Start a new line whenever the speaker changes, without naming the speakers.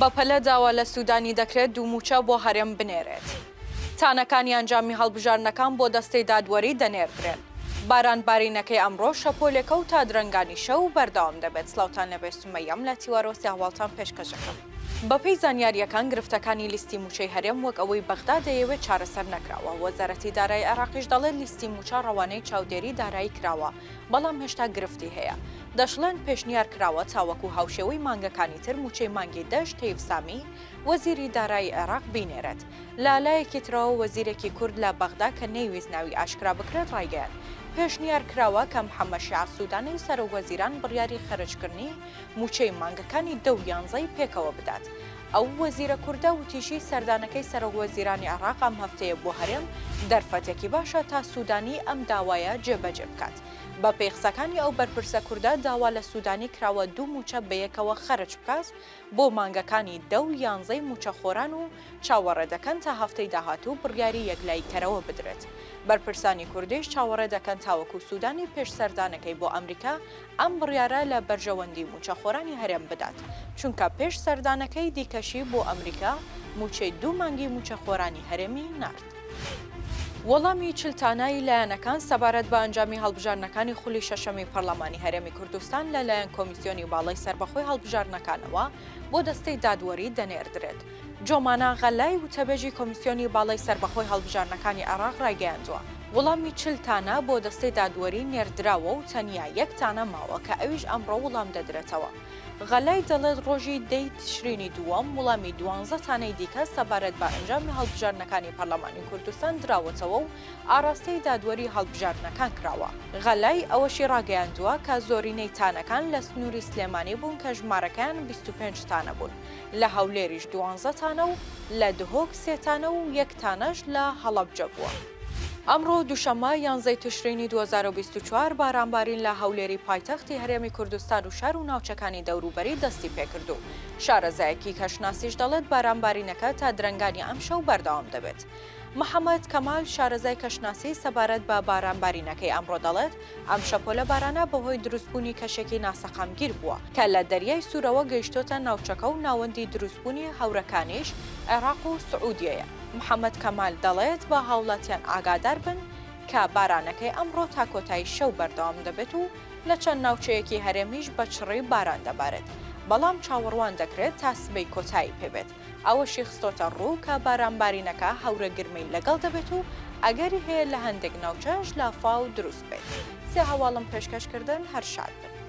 بەپەلە داوا لە سوودانی دەکرێت دووموچە بۆ هەرێم بنێرێت. تانەکانی ئەنجامی هەڵبژارنەکان بۆ دەستەی دادوەری دەنێردرێن. بارانبارینەکەی ئەمڕۆ شەپۆلێکە و تا درەنگانی شەو بەردەوام دەبێت. سڵاوتان لەبێ سومەیەم لە تیوارۆسی هەواڵتان پێشکەشەکەم. بەپێی زانیاریەکان گرفتەکانی لیستی موچەی هەرێم وەک ئەوەی بەغدا دەیەوێت چارەسەر نەکراوە. وەزارەتی دارایی عێراقیش دەڵێت لیستی موچە ڕەوانەی چاودێری دارایی کراوە، بەڵام هێشتا گرفتی هەیە. دەشڵێن پێشنیار کراوە تاوەکو هاوشێوەی مانگەکانی تر موچەی مانگی دەشت تەیب سامی وەزیری دارایی عێراق بینێرێت. لالایەکی ترەوە وەزیرێکی کورد لە بەغدا کە نەیویست ناوی ئاشکرا بکرێت ڕایگەیاند. پێشنیار کراوە کە محەممەد شیعە سوودانی سەرۆکوەزیران بڕیاری خەرجکردنی موچەی مانگەکانی 10 پێکەوە بدات. ئەو وەزیرە کووردە وتیشی سەردانەکەی سەرۆکوەزیرانی عێراق ئەم هەفتەیە بۆ هەرێم دەرفەتێکی باشە تا سوودانی ئەم داوایە جێبەجێ بکات. بە پێخسەکانی ئەو بەرپرسە کووردە داوا لە سوودانی کراوە 2 موچە بەیەکەوە خەرج بکات بۆ مانگەکانی 10 موچەخۆران و چاوەڕێ دەکەن تا هەفتەی داهاتوو بڕیاری یەکلاییکەرەوە بدرێت. بەرپرسانی کوردیش چاوەڕێ دەکەن تاوەکو سوودانی پێش سەردانەکەی بۆ ئەمریکا ئەم بڕیارە لە بەرژەوەندی موچەخۆرانی هەرێم بدات، چونکە پێش سەردانەکەی دیکەشی بۆ ئەمریکا موچەی 2 مانگی موچەخۆرانی هەرێمی نارد. وەڵامی چلتانایی لایەنەکان سەبارەت بە ئەنجامی هەڵبژارنەکانی خولی شەشەمی پەرلەمانی هەرێمی کوردستان لەلایەن کۆمیسیۆنی باڵای سەربەخۆی هەڵبژارنەکانەوە بۆ دەستەی دادوەری دەنێردرێت. جۆمانە غەلای وتەبێژی کۆمیسیۆنی باڵای سەربەخۆی هەڵبژارنەکانی عێراق ڕایگەیاندووە وەڵامی 40 بۆ دەستەی دادوەری نێردراوە و تەنیا 1 ماوە کە ئەویش ئەمڕۆ وەڵام دەدرێتەوە. غەلای دەڵێت ڕۆژی 10 تشرینی دووەم وەڵامی 12 دیکە سەبارەت بە ئەنجامی هەڵبژارنەکانی پەرلەمانی کوردستان دراوەتەوە و ئاراستەی دادوەری هەڵبژارنەکان کراوە. غەلای ئەوەشی ڕاگەیاندووە کە زۆرینەی تانەکان لە سنووری سلێمانی بوون کە ژمارەکان 25 تانە بوون، لە هەولێریش 12 تانە و لە دهۆک 3 تانە و 1 تانەش لە هەڵەبجە بووە. ئەمڕۆ دووشەممە 11 تشرینی 2024 بارانبارین لە هەولێری پایتەختی هەرێمی کوردستان و شار و ناوچەکانی دەوروبەری دەستی پێکردو. شارەزایەکی کەشناسیش دەڵێت بارانبارینەکە تا درەنگانی ئەم شەو بەردەوام دەبێت. محەممەد کەمال شارەزای کەشناسی سەبارەت بە بارانبارینەکەی ئەمڕۆ دەڵێت ئەم شەپۆلە بارانە بەهۆی دروستبوونی کەشێکی ناسەقامگیر بووە کە لە دەریای سوورەوە گەیشتۆتە ناوچەکە و ناوەندی دروستبوونی هەورەکانیش عێراق و سعودیەیە. محەممەد کەمال دەڵێت بە هاوڵاتیان ئاگادار بن کە بارانەکەی ئەمڕۆ تا کۆتایی شەو بەردەوام دەبێت و لە چەند ناوچەیەکی هەرێمیش بە چڕی باران دەبارێت، بەڵام چاوەڕوان دەکرێت تا سبەی کۆتایی پێبێت. ئەوەشی خستۆتە ڕوو کە بارانبارینەکە هەورە گرمەی لەگەڵ دەبێت و ئەگەری هەیە لە هەندێک ناوچەش لافاو دروست بێت. سێ هەواڵم پێشکەشکردن هەر شاد بن.